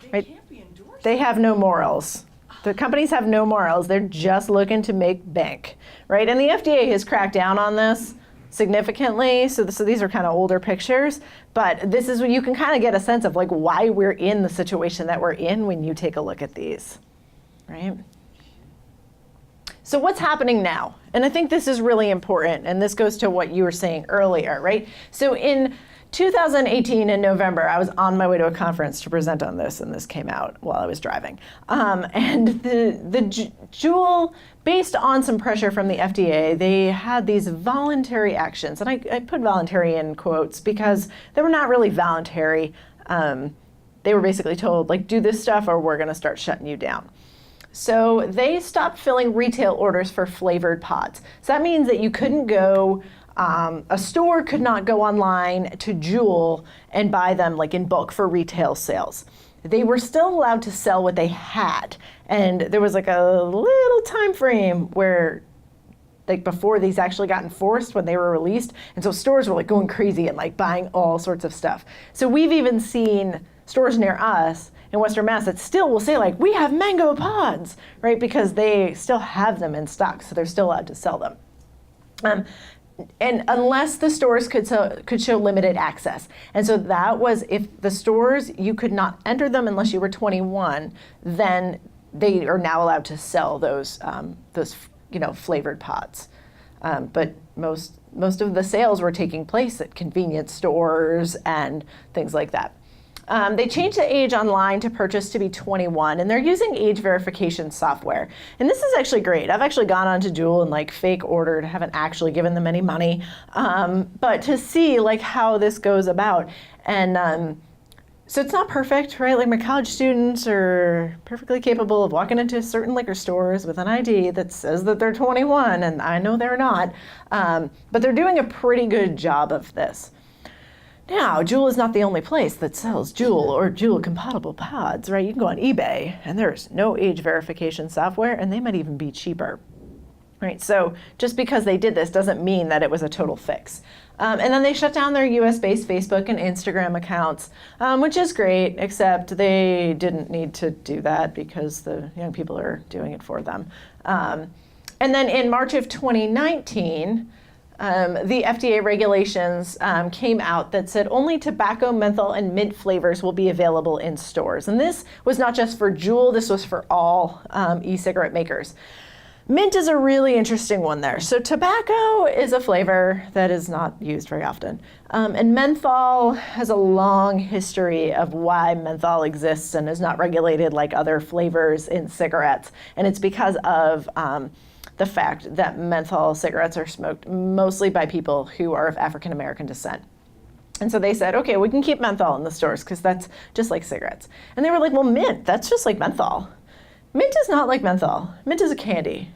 they Right. can't be endorsed. They have no morals. The companies have no morals. They're just looking to make bank, right? And the FDA has cracked down on this significantly. So these are kind of older pictures, but this is where you can kind of get a sense of like why we're in the situation that we're in when you take a look at these, right? So what's happening now? And I think this is really important, and this goes to what you were saying earlier, right? So in 2018 in November, I was on my way to a conference to present on this, and this came out while I was driving. And the JUUL, based on some pressure from the FDA, they had these voluntary actions, and I put voluntary in quotes because they were not really voluntary. They were basically told, like, do this stuff or we're gonna start shutting you down. So they stopped filling retail orders for flavored pods. So that means that you couldn't go, a store could not go online to JUUL and buy them like in bulk for retail sales. They were still allowed to sell what they had. And there was like a little time frame where like before these actually got enforced when they were released. And so stores were like going crazy and like buying all sorts of stuff. So we've even seen stores near us in Western Mass that still will say like, we have mango pods, right? Because they still have them in stock, so they're still allowed to sell them. And unless the stores could show limited access. And so that was if the stores, you could not enter them unless you were 21, then they are now allowed to sell those flavored pods. But most of the sales were taking place at convenience stores and things like that. They changed the age online to purchase to be 21, and they're using age verification software. And this is actually great. I've actually gone onto JUUL and like fake ordered, haven't actually given them any money, but to see like how this goes about. And so it's not perfect, right? Like my college students are perfectly capable of walking into certain liquor stores with an ID that says that they're 21, and I know they're not, but they're doing a pretty good job of this. Now, JUUL is not the only place that sells JUUL or JUUL-compatible pods, right? You can go on eBay, and there's no age verification software, and they might even be cheaper, right? So just because they did this doesn't mean that it was a total fix. And then they shut down their US-based Facebook and Instagram accounts, which is great, except they didn't need to do that because the young people are doing it for them. And then in March of 2019, the FDA regulations came out that said only tobacco, menthol, and mint flavors will be available in stores. And this was not just for JUUL, this was for all e-cigarette makers. Mint is a really interesting one there. So tobacco is a flavor that is not used very often. And menthol has a long history of why menthol exists and is not regulated like other flavors in cigarettes. And it's because of the fact that menthol cigarettes are smoked mostly by people who are of African American descent. And so they said, okay, we can keep menthol in the stores because that's just like cigarettes. And they were like, well, mint, that's just like menthol. Mint is not like menthol. Mint is a candy,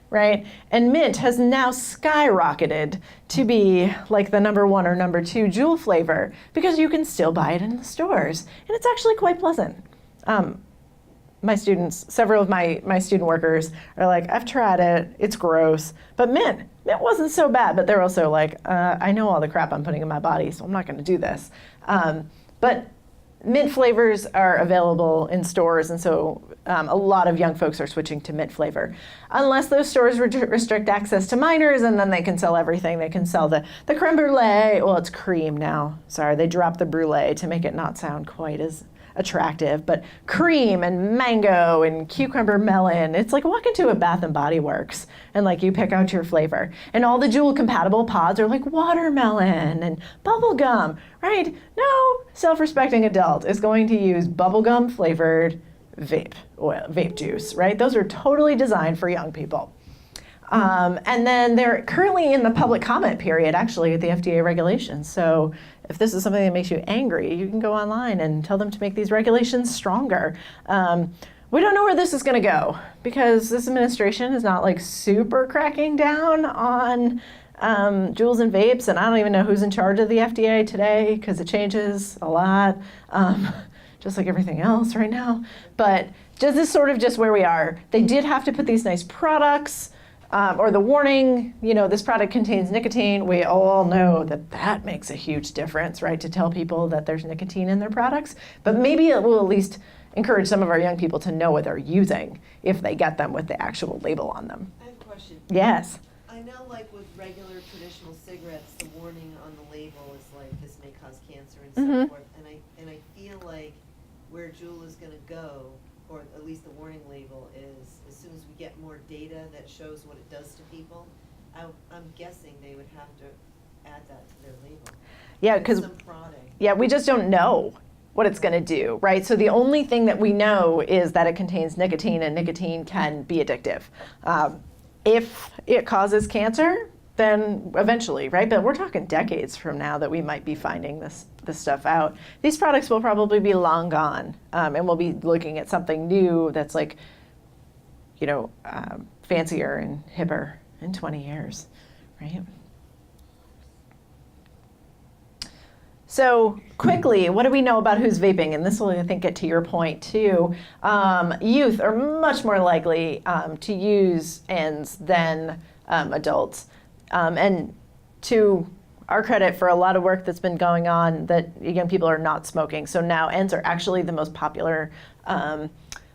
right? And mint has now skyrocketed to be like the #1 or #2 JUUL flavor because you can still buy it in the stores. And it's actually quite pleasant. My students, several of my student workers are like, I've tried it, it's gross, but mint wasn't so bad, but they're also like, I know all the crap I'm putting in my body, so I'm not gonna do this. But mint flavors are available in stores, and so a lot of young folks are switching to mint flavor. Unless those stores restrict access to minors, and then they can sell everything. They can sell the creme brulee, well, it's cream now. Sorry, they dropped the brulee to make it not sound quite as attractive, but cream and mango and cucumber melon. It's like walk into a Bath and Body Works and like you pick out your flavor. And all the JUUL compatible pods are like watermelon and bubble gum, right? No self-respecting adult is going to use bubblegum flavored vape juice, right? Those are totally designed for young people. And then they're currently in the public comment period, actually, at the FDA regulations. So if this is something that makes you angry, you can go online and tell them to make these regulations stronger. We don't know where this is going to go because this administration is not like super cracking down on JUULs and vapes, and I don't even know who's in charge of the FDA today because it changes a lot, just like everything else right now. But this is sort of just where we are. They did have to put these nice products, or the warning, this product contains nicotine. We all know that that makes a huge difference, right, to tell people that there's nicotine in their products. But maybe it will at least encourage some of our young people to know what they're using if they get them with the actual label on them. I have a question. Yes. I know like with regular traditional cigarettes, the warning on the label is like, this may cause cancer and so Mhm. forth. And I feel like where JUUL is gonna go, or at least the warning label is, as soon as we get more data that shows what it does to people, I'm guessing they would have to add that to their label. Yeah, With because some prodding. yeah, we just don't know what it's going to do, right? So the only thing that we know is that it contains nicotine, and nicotine can be addictive. If it causes cancer, then eventually, right? But we're talking decades from now that we might be finding this stuff out. These products will probably be long gone, and we'll be looking at something new that's like, fancier and hipper in 20 years, right? So quickly, what do we know about who's vaping? And this will, I think, get to your point too. Youth are much more likely to use ends than adults. And to our credit, for a lot of work that's been going on, that young people are not smoking. So now ends are actually the most popular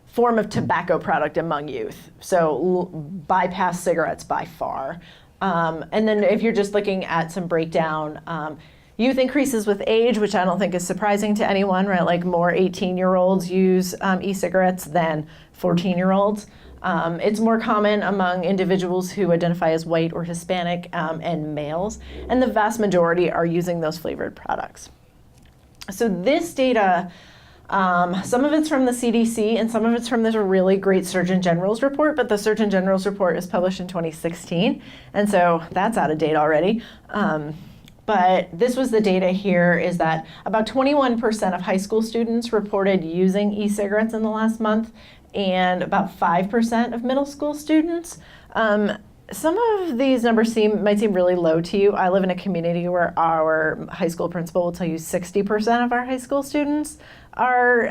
form of tobacco product among youth. So bypass cigarettes by far. And then if you're just looking at some breakdown, youth increases with age, which I don't think is surprising to anyone, right? Like more 18-year-olds use e-cigarettes than 14-year-olds. It's more common among individuals who identify as white or Hispanic and males, and the vast majority are using those flavored products. So this data, some of it's from the CDC and some of it's from this really great Surgeon General's report, but the Surgeon General's report is published in 2016, and so that's out of date already. But this was the data here, is that about 21% of high school students reported using e-cigarettes in the last month, and about 5% of middle school students. Some of these numbers might seem really low to you. I live in a community where our high school principal will tell you 60% of our high school students are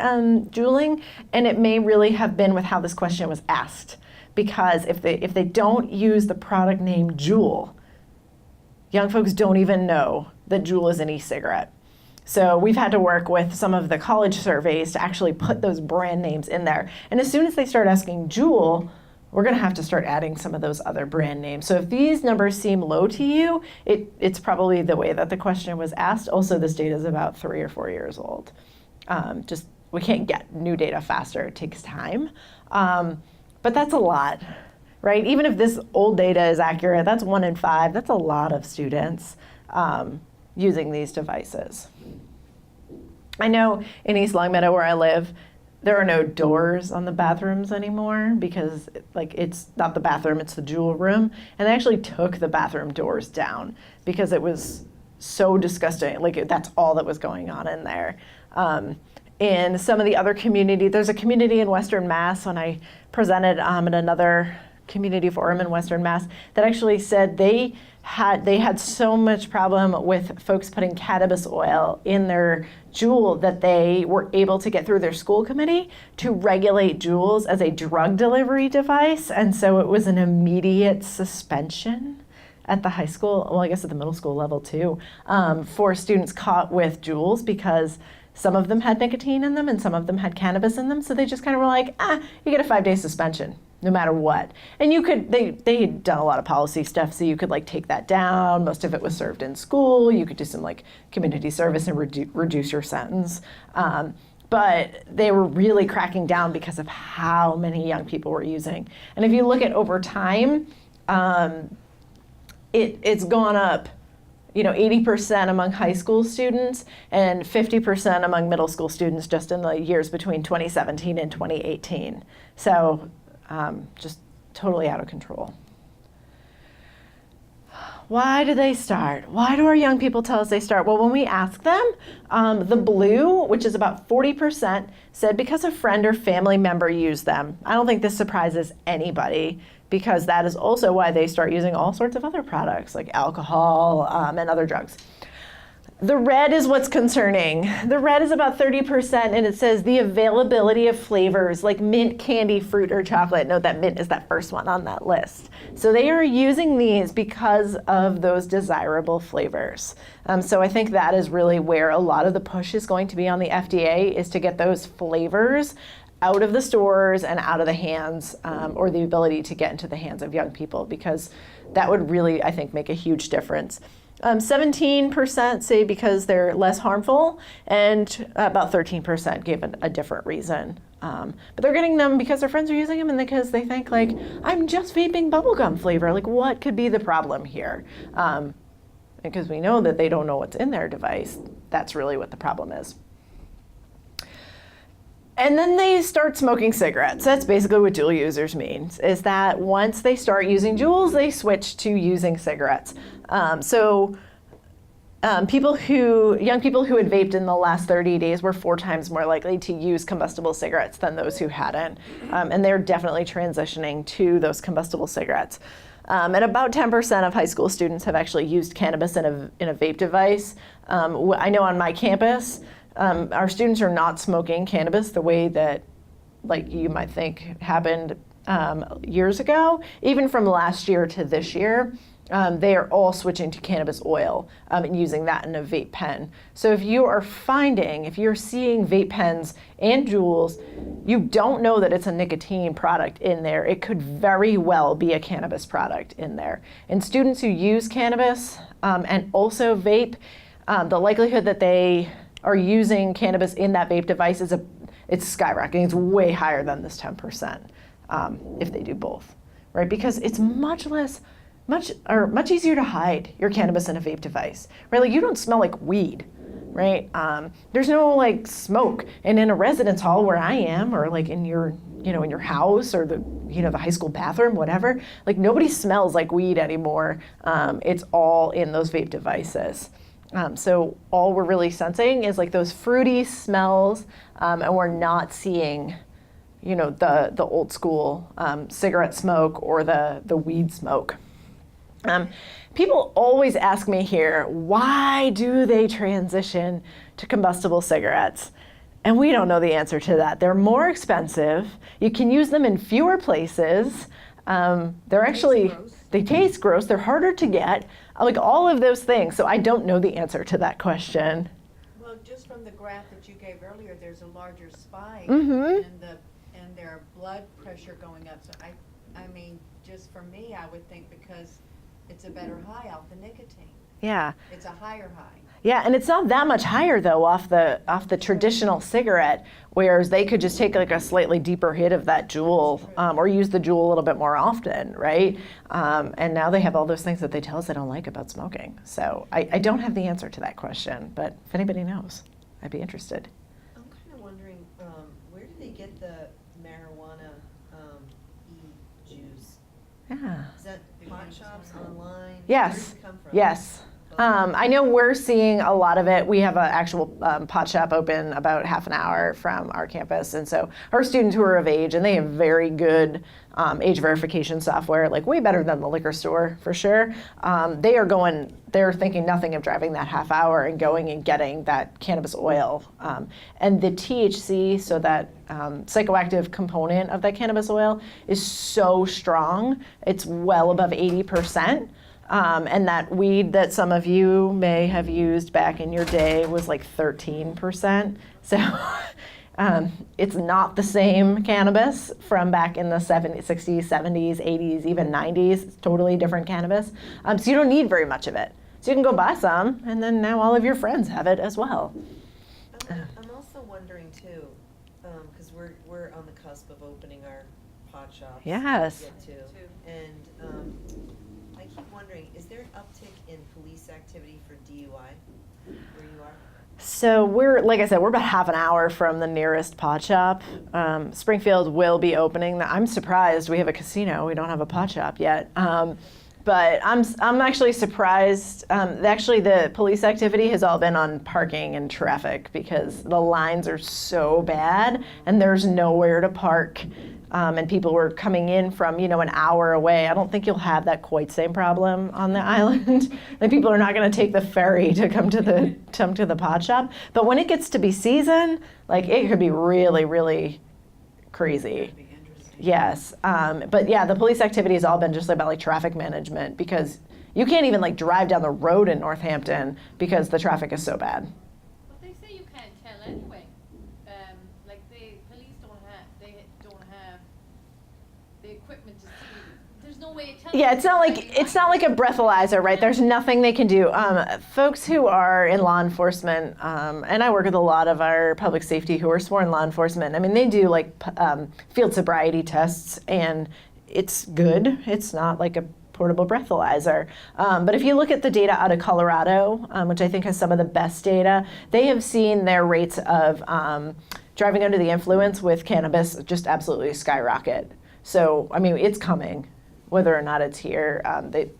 juuling, and it may really have been with how this question was asked. Because if they don't use the product name JUUL, young folks don't even know that JUUL is an e-cigarette. So we've had to work with some of the college surveys to actually put those brand names in there. And as soon as they start asking JUUL, we're going to have to start adding some of those other brand names. So if these numbers seem low to you, it's probably the way that the question was asked. Also, this data is about 3 or 4 years old. We can't get new data faster. It takes time. But that's a lot. Right? Even if this old data is accurate, that's 1 in 5. That's a lot of students using these devices. I know in East Longmeadow, where I live, there are no doors on the bathrooms anymore because it's not the bathroom, it's the JUUL room. And they actually took the bathroom doors down because it was so disgusting. That's all that was going on in there. In some of the other community, there's a community in Western Mass, when I presented at another community forum in Western Mass, that actually said they had so much problem with folks putting cannabis oil in their JUUL that they were able to get through their school committee to regulate JUULs as a drug delivery device. And so it was an immediate suspension at the high school, well, I guess at the middle school level too, for students caught with JUULs, because some of them had nicotine in them and some of them had cannabis in them. So they just kind of were like, you get a 5-day suspension no matter what. And they had done a lot of policy stuff, so you could take that down. Most of it was served in school. You could do some community service and reduce your sentence. But they were really cracking down because of how many young people were using. And if you look at over time, it's gone up 80% among high school students and 50% among middle school students just in the years between 2017 and 2018. So just totally out of control. Why do they start? Why do our young people tell us they start? Well, when we ask them, the blue, which is about 40%, said because a friend or family member used them. I don't think this surprises anybody because that is also why they start using all sorts of other products like alcohol and other drugs. The red is what's concerning. The red is about 30%, and it says the availability of flavors like mint, candy, fruit, or chocolate. Note that mint is that first one on that list. So they are using these because of those desirable flavors. So I think that is really where a lot of the push is going to be on the FDA, is to get those flavors out of the stores and out of the hands, or the ability to get into the hands of young people, because that would really, I think, make a huge difference. 17% say because they're less harmful, and about 13% gave a different reason. But they're getting them because their friends are using them and because they think, like, I'm just vaping bubblegum flavor. Like, what could be the problem here? Because we know that they don't know what's in their device. That's really what the problem is. And then they start smoking cigarettes. That's basically what JUUL users means, is that once they start using JUULs, they switch to using cigarettes. Young people who had vaped in the last 30 days were 4 times more likely to use combustible cigarettes than those who hadn't. And they're definitely transitioning to those combustible cigarettes. And about 10% of high school students have actually used cannabis in a vape device. I know on my campus, our students are not smoking cannabis the way that, like, you might think happened years ago. Even from last year to this year, they are all switching to cannabis oil and using that in a vape pen. So if you're seeing vape pens and JUULs, you don't know that it's a nicotine product in there. It could very well be a cannabis product in there. And students who use cannabis and also vape, the likelihood that they are using cannabis in that vape device it's skyrocketing. It's way higher than this 10% if they do both, right? Because it's much easier to hide your cannabis in a vape device, right? Like, you don't smell like weed, right? There's no like smoke, and in a residence hall where I am, or like in your house, or the high school bathroom, whatever. Like, nobody smells like weed anymore. It's all in those vape devices. So all we're really sensing is like those fruity smells, and we're not seeing, the old school cigarette smoke or the weed smoke. People always ask me here, why do they transition to combustible cigarettes? And we don't know the answer to that. They're more expensive. You can use them in fewer places. They taste gross. They're harder to get. Like, all of those things. So I don't know the answer to that question. Well, just from the graph that you gave earlier, there's a larger spike Mm-hmm. and their blood pressure going up. So I mean, just for me, I would think because it's a better high off the nicotine. Yeah. It's a higher high. Yeah, and it's not that much higher though off the traditional cigarette, whereas they could just take like a slightly deeper hit of that JUUL, or use the JUUL a little bit more often, right? And now they have all those things that they tell us they don't like about smoking. So I don't have the answer to that question, but if anybody knows, I'd be interested. I'm kind of wondering, where do they get the marijuana e-juice? Yeah. Is that pot shops, online? Yes. Where does it come from? Yes. I know we're seeing a lot of it. We have an actual pot shop open about half an hour from our campus. And so our students who are of age, and they have very good age verification software, like way better than the liquor store for sure. They're thinking nothing of driving that half hour and going and getting that cannabis oil. And the THC, so that psychoactive component of that cannabis oil, is so strong. It's well above 80%. And that weed that some of you may have used back in your day was like 13%. So it's not the same cannabis from back in the 70s, 60s, 70s, 80s, even 90s. It's totally different cannabis. So you don't need very much of it. So you can go buy some, and then now all of your friends have it as well. I'm also wondering too, because we're on the cusp of opening our pot shops. Yes. To get to. And I keep wondering, is there an uptick in police activity for DUI where you are? So like I said, we're about half an hour from the nearest pot shop. Springfield will be opening. I'm surprised we have a casino. We don't have a pot shop yet. But I'm actually surprised. Actually, the police activity has all been on parking and traffic because the lines are so bad and there's nowhere to park. And people were coming in from, an hour away. I don't think you'll have that quite same problem on the island. And people are not going to take the ferry to come to the pot shop. But when it gets to be season, like it could be really, really crazy. Yes, but yeah, the police activity has all been just about like traffic management because you can't even like drive down the road in Northampton because the traffic is so bad. But they say you can't tell anyway. Like the police don't have the equipment to see. There's no way of telling. Yeah, it's not like a breathalyzer, right? There's nothing they can do. Folks who are in law enforcement, and I work with a lot of our public safety who are sworn law enforcement. I mean, they do like field sobriety tests, and it's good. It's not like a portable breathalyzer. But if you look at the data out of Colorado, which I think has some of the best data, they have seen their rates of driving under the influence with cannabis just absolutely skyrocket. So, I mean, it's coming. Whether or not it's here,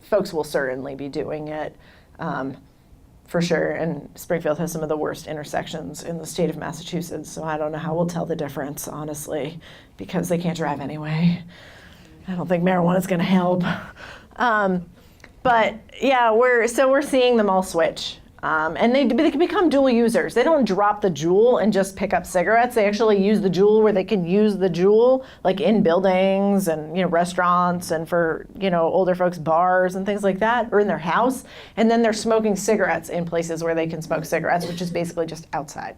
folks will certainly be doing it for sure. And Springfield has some of the worst intersections in the state of Massachusetts, so I don't know how we'll tell the difference, honestly, because they can't drive anyway. I don't think marijuana is going to help. But yeah, we're seeing them all switch. And they can become dual users. They don't drop the JUUL and just pick up cigarettes. They actually use the JUUL where they can use the JUUL, like in buildings and restaurants and for older folks bars and things like that, or in their house. And then they're smoking cigarettes in places where they can smoke cigarettes, which is basically just outside.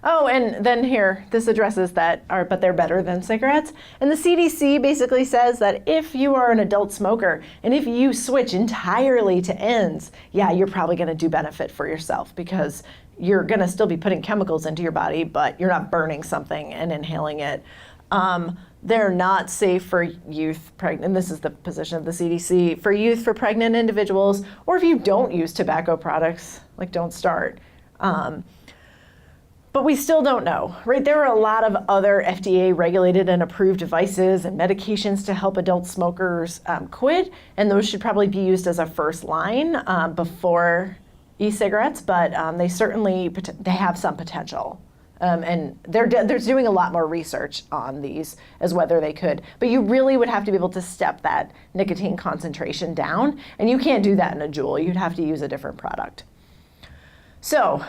Oh, and then here, this addresses but they're better than cigarettes. And the CDC basically says that if you are an adult smoker and if you switch entirely to ends, yeah, you're probably going to do benefit for yourself because you're going to still be putting chemicals into your body, but you're not burning something and inhaling it. They're not safe for youth pregnant, and this is the position of the CDC, for youth, for pregnant individuals, or if you don't use tobacco products, like don't start. But we still don't know, right? There are a lot of other FDA regulated and approved devices and medications to help adult smokers quit, and those should probably be used as a first line before e-cigarettes, but they have some potential. And they're doing a lot more research on these as whether they could. But you really would have to be able to step that nicotine concentration down, and you can't do that in a JUUL. You'd have to use a different product. So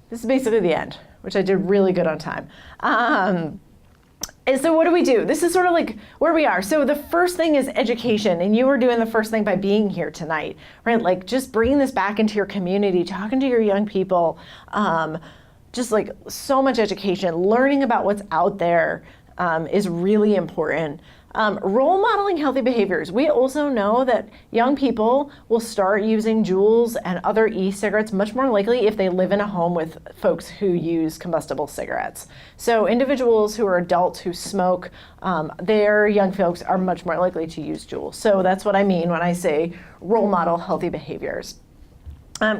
this is basically the end, which I did really good on time. And so what do? This is sort of like where we are. So the first thing is education, and you were doing the first thing by being here tonight, right? Like just bringing this back into your community, talking to your young people, just like so much education, learning about what's out there is really important. Role modeling healthy behaviors. We also know that young people will start using JUULs and other e-cigarettes much more likely if they live in a home with folks who use combustible cigarettes. So individuals who are adults who smoke, their young folks are much more likely to use JUUL. So that's what I mean when I say role model healthy behaviors.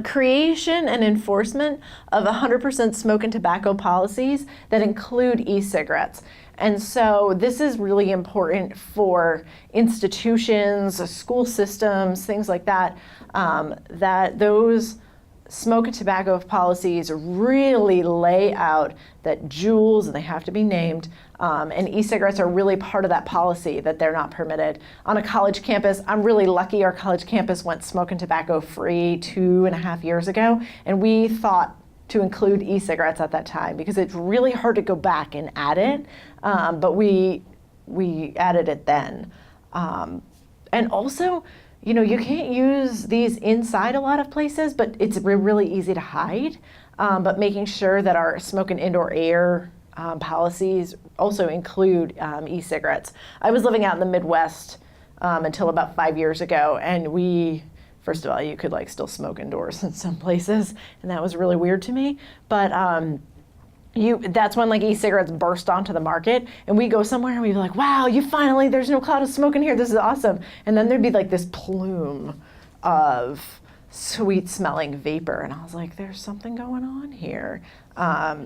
Creation and enforcement of 100% smoke and tobacco policies that include e-cigarettes. And so this is really important for institutions, school systems, things like that, that those smoke and tobacco policies really lay out that JUULs, and they have to be named, and e-cigarettes are really part of that policy, that they're not permitted. On a college campus, I'm really lucky our college campus went smoke and tobacco free 2.5 years ago, and we thought to include e-cigarettes at that time because it's really hard to go back and add it, but we added it then. And also, you can't use these inside a lot of places, but it's really easy to hide. But making sure that our smoke and indoor air policies also include e-cigarettes. I was living out in the Midwest until about 5 years ago, and first of all, you could still smoke indoors in some places, and that was really weird to me. But that's when e-cigarettes burst onto the market, and we go somewhere and we'd be like, wow, there's no cloud of smoke in here, this is awesome. And then there'd be this plume of sweet smelling vapor. And I was like, there's something going on here.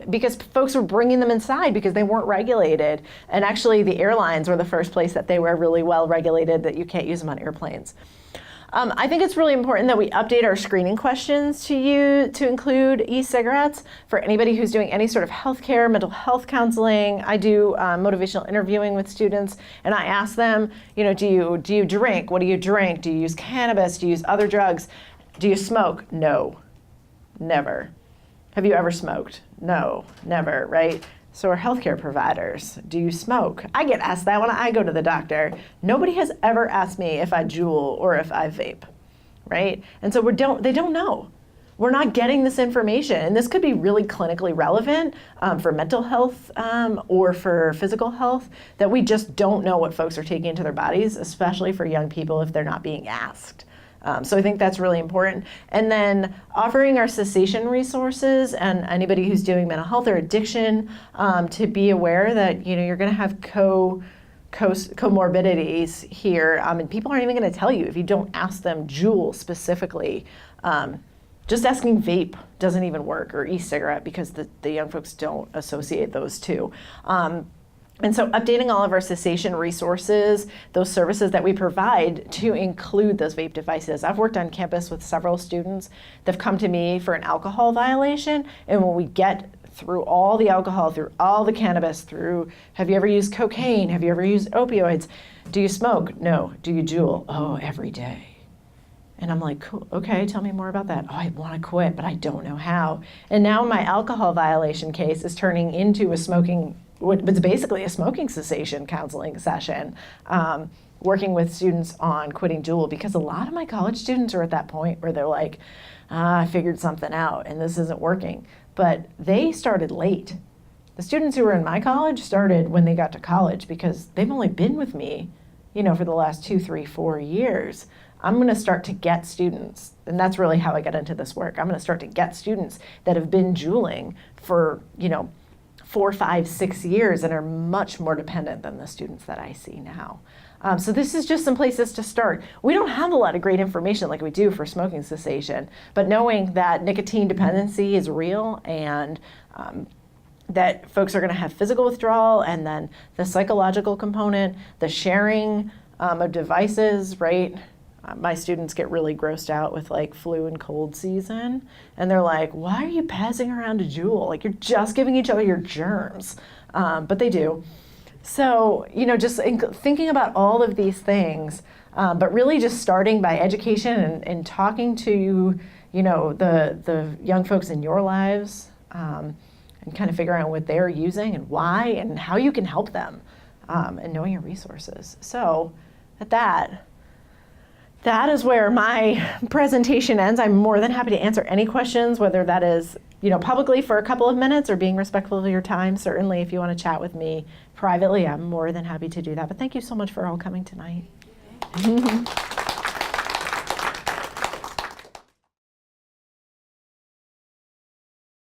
Because folks were bringing them inside because they weren't regulated. And actually the airlines were the first place that they were really well regulated, that you can't use them on airplanes. I think it's really important that we update our screening questions to include e-cigarettes for anybody who's doing any sort of healthcare, mental health counseling. I do motivational interviewing with students, and I ask them, do you drink? What do you drink? Do you use cannabis? Do you use other drugs? Do you smoke? No, never. Have you ever smoked? No, never, right? So are healthcare providers. Do you smoke? I get asked that when I go to the doctor. Nobody has ever asked me if I JUUL or if I vape, right? And so they don't know. We're not getting this information. And this could be really clinically relevant for mental health or for physical health, that we just don't know what folks are taking into their bodies, especially for young people if they're not being asked. So I think that's really important. And then offering our cessation resources, and anybody who's doing mental health or addiction to be aware that you're going to have comorbidities here, and people aren't even going to tell you if you don't ask them JUUL specifically. Just asking vape doesn't even work, or e-cigarette, because the young folks don't associate those two. And so updating all of our cessation resources, those services that we provide, to include those vape devices. I've worked on campus with several students that have come to me for an alcohol violation, and when we get through all the alcohol, through all the cannabis, through, have you ever used cocaine? Have you ever used opioids? Do you smoke? No. Do you JUUL? Oh, every day. And I'm like, cool, okay, tell me more about that. Oh, I want to quit, but I don't know how. And now my alcohol violation case is turning into what's basically a smoking cessation counseling session, working with students on quitting JUUL, because a lot of my college students are at that point where they're like, I figured something out and this isn't working. But they started late. The students who were in my college started when they got to college, because they've only been with me, for the last 2, 3, 4 years. I'm going to start to get students, and that's really how I got into this work. I'm going to start to get students that have been JUULing for, 4, 5, 6 years and are much more dependent than the students that I see now. So this is just some places to start. We don't have a lot of great information like we do for smoking cessation, but knowing that nicotine dependency is real, and that folks are going to have physical withdrawal, and then the psychological component, the sharing of devices, right? My students get really grossed out with like flu and cold season, and they're like, why are you passing around a JUUL? Like, you're just giving each other your germs. But they do. So, just thinking about all of these things, but really just starting by education and talking to, the young folks in your lives, and kind of figuring out what they're using and why and how you can help them, and knowing your resources. So at that is where my presentation ends. I'm more than happy to answer any questions, whether that is, publicly for a couple of minutes, or being respectful of your time. Certainly, if you want to chat with me privately, I'm more than happy to do that. But thank you so much for all coming tonight.